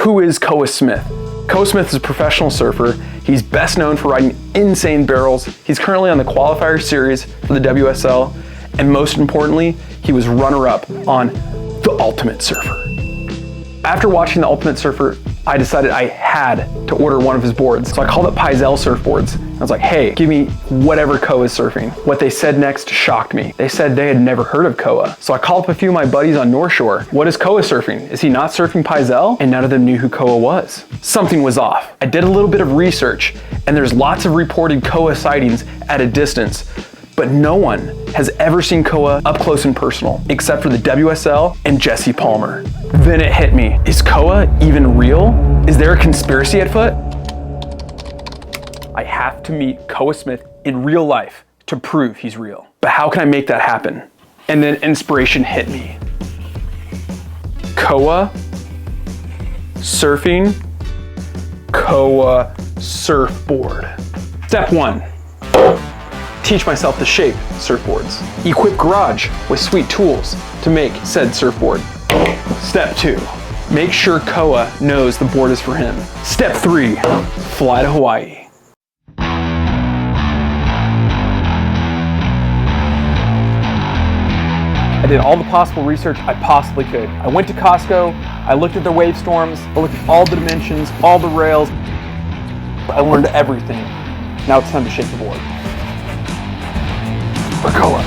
who is Koa Smith? Koa Smith is a professional surfer. He's best known for riding insane barrels. He's currently on the qualifier series for the WSL, and most importantly, he was runner-up on The Ultimate Surfer. After watching The Ultimate Surfer, I decided I had to order one of his boards. So I called up Paizel Surfboards. I was like, hey, give me whatever Koa is surfing. What they said next shocked me. They said they had never heard of Koa. So I called up a few of my buddies on North Shore. What is Koa surfing? Is he not surfing Paizel? And none of them knew who Koa was. Something was off. I did a little bit of research, and there's lots of reported Koa sightings at a distance, but no one has ever seen Koa up close and personal, except for the WSL and Jesse Palmer. Then it hit me. Is Koa even real? Is there a conspiracy at foot? I have to meet Koa Smith in real life to prove he's real. But how can I make that happen? And then inspiration hit me. Koa surfing, Koa surfboard. Step 1. Teach myself to shape surfboards. Equip garage with sweet tools to make said surfboard. Step 2. Make sure Koa knows the board is for him. Step 3. Fly to Hawaii. I did all the possible research I possibly could. I went to Costco, I looked at their wave storms, I looked at all the dimensions, all the rails. I learned everything. Now it's time to shape the board. For Koa.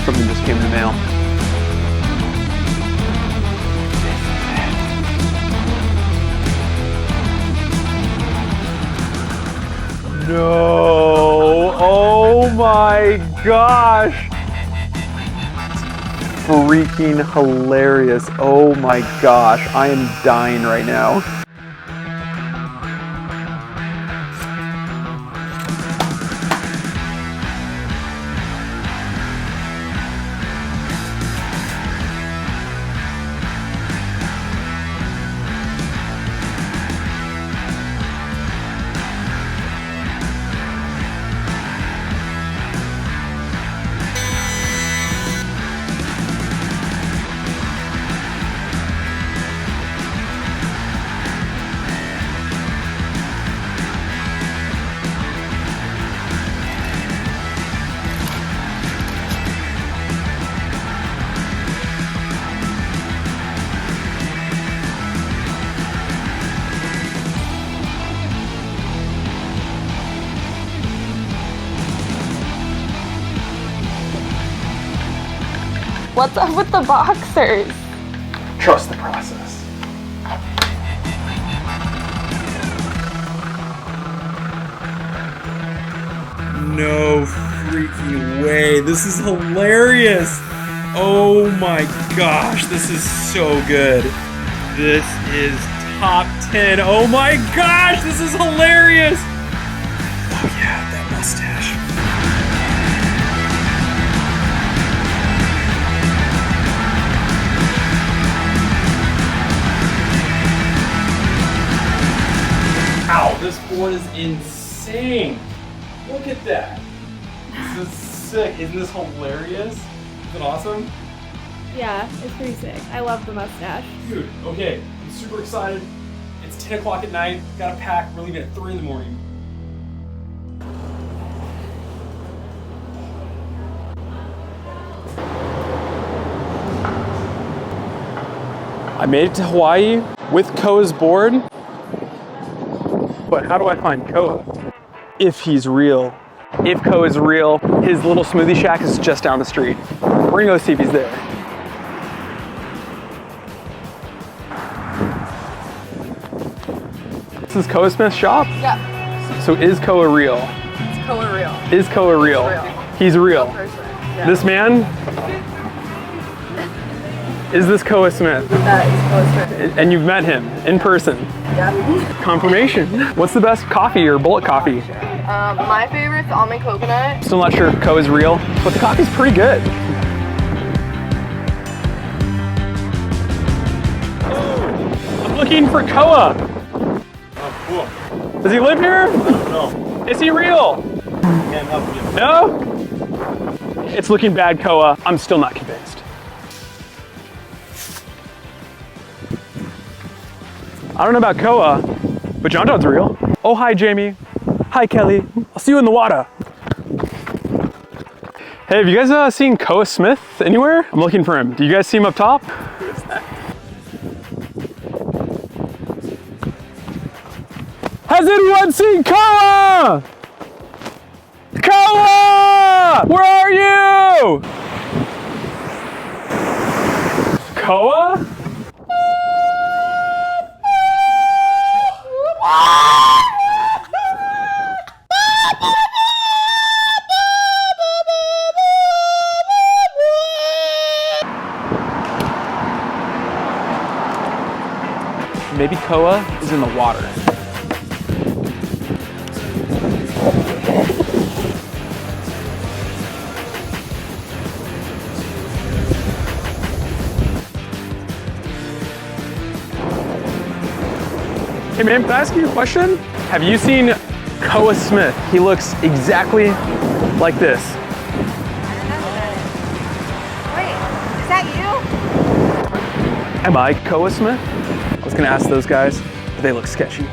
Something just came in the mail. No, oh my gosh. Freaking hilarious. Oh my gosh, I am dying right now. What's up with the boxers? Trust the process. No freaking way. This is hilarious. Oh my gosh, this is so good. This is top 10. Oh my gosh, this is hilarious. Oh yeah, that mustache. Ow, this board is insane. Look at that. This is sick. Isn't this hilarious? Isn't it awesome? Yeah, it's pretty sick. I love the mustache. Dude, okay, I'm super excited. It's 10 o'clock at night. Gotta pack. We're leaving at 3 in the morning. I made it to Hawaii. with Koa's board. But how do I find Koa? If he's real. If Koa is real, his little smoothie shack is just down the street. We're gonna go see if he's there. This is Koa Smith's shop? Yep. So is Koa real? It's Koa real. Is Koa real? He's real. Yeah. This man? Is this Koa Smith? That is Koa Smith. And you've met him in person? Yeah. Confirmation. What's the best coffee or bullet coffee? My favorite's almond coconut. Still not sure if Koa's real, but the coffee's pretty good. I'm looking for Koa. Oh, cool. Does he live here? No. Is he real? Can't help you. No? It's looking bad, Koa. I'm still not convinced. I don't know about Koa, but John Don's real. Oh, hi, Jamie. Hi, Kelly. I'll see you in the water. Hey, have you guys seen Koa Smith anywhere? I'm looking for him. Do you guys see him up top? Has anyone seen Koa? Koa! Where are you? Koa? Maybe Koa is in the water. Hey man, can I ask you a question? Have you seen Koa Smith? He looks exactly like this. Wait, is that you? Am I Koa Smith? I was gonna ask those guys, but they look sketchy.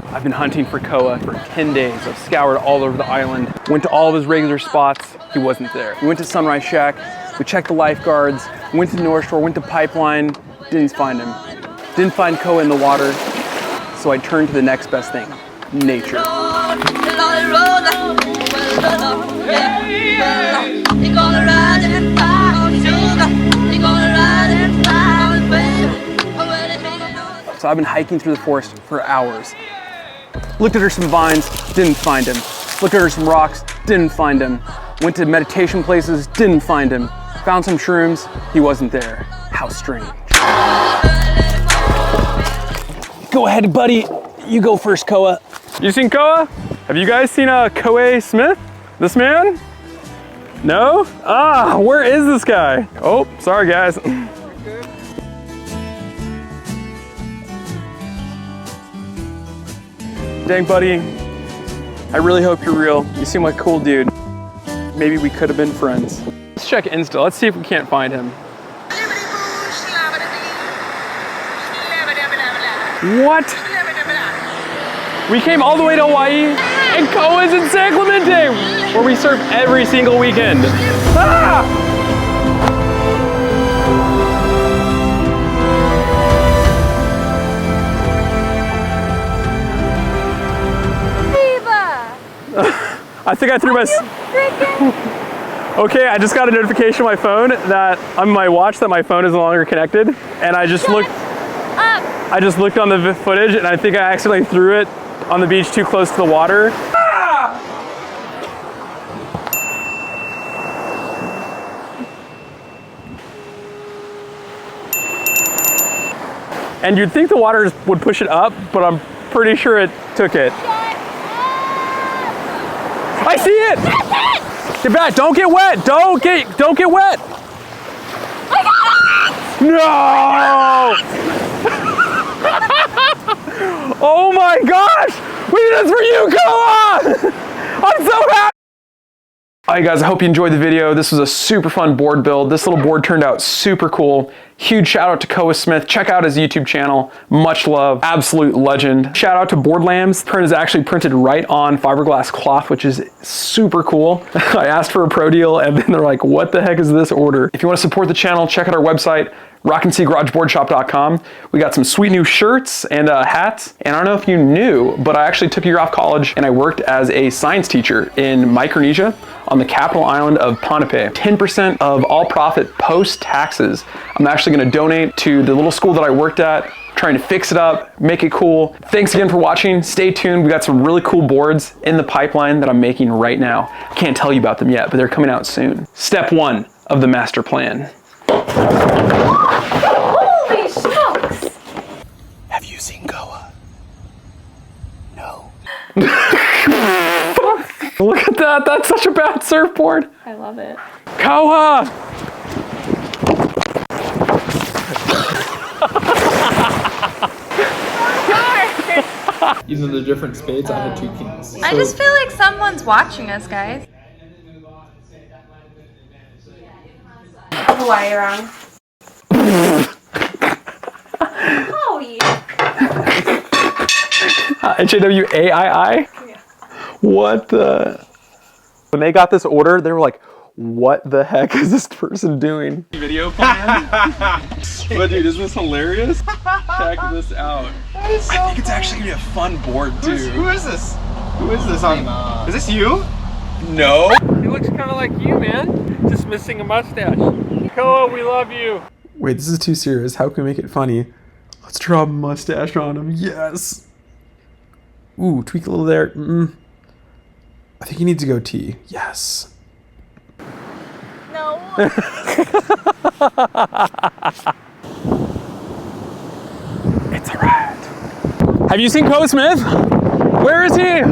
I've been hunting for Koa for 10 days. I've scoured all over the island, went to all of his regular spots. He wasn't there. We went to Sunrise Shack, we checked the lifeguards, went to North Shore, went to Pipeline, didn't find him. Didn't find Koa in the water, so I turned to the next best thing, nature. So I've been hiking through the forest for hours. Looked at her some vines, didn't find him. Looked at her some rocks, didn't find him. Went to meditation places, didn't find him. Found some shrooms, he wasn't there. How strange. Go ahead, buddy. You go first, Koa. You seen Koa? Have you guys seen Koa Smith? This man? No? Ah, where is this guy? Oh, sorry guys. Dang, buddy. I really hope you're real. You seem like a cool dude. Maybe we could have been friends. Let's check Insta. Let's see if we can't find him. What? We came all the way to Hawaii and Koa's in San Clemente, where we surf every single weekend. Ah! I think I threw my... Okay, I just got a notification on my phone that on my watch that my phone is no longer connected, and I just looked on the footage, and I think I accidentally threw it on the beach too close to the water. Ah! And you'd think the water would push it up, but I'm pretty sure it took it. I see it! Get back! Don't get wet! Don't get wet! No! Oh my gosh! We did this for you, Koa! I'm so happy! All right, guys, I hope you enjoyed the video. This was a super fun board build. This little board turned out super cool. Huge shout out to Koa Smith. Check out his YouTube channel. Much love. Absolute legend. Shout out to BoardLams. Print is actually printed right on fiberglass cloth, which is super cool. I asked for a pro deal and then they're like, what the heck is this order? If you want to support the channel, check out our website, rockandseagaragebordshop.com. We got some sweet new shirts and hats. And I don't know if you knew, but I actually took a year off college and I worked as a science teacher in Micronesia on the capital island of Ponape. 10% of all profit post-taxes, I'm actually gonna donate to the little school that I worked at, trying to fix it up, make it cool. Thanks again for watching. Stay tuned. We got some really cool boards in the pipeline that I'm making right now. I can't tell you about them yet, but they're coming out soon. Step 1 of the master plan. Holy smokes! Have you seen Koa? No. Look at that. That's such a bad surfboard. I love it. Koa! Using the different spades, I had 2 kings. I just feel like someone's watching us, guys. Hawaii wrong. Oh, yeah. HAWAII? Yeah. What the? When they got this order, they were like, what the heck is this person doing? Video plan? But dude, isn't this hilarious? Check this out. That is so I think it's actually gonna be a fun board too. Who is this? Who is this? Is this you? No. He looks kind of like you, man. Just missing a mustache. Koa, we love you. Wait, this is too serious. How can we make it funny? Let's draw a mustache on him. Yes. Ooh, tweak a little there. I think he needs a goatee. Yes. No. It's a rat. Have you seen Koa Smith? Where is he?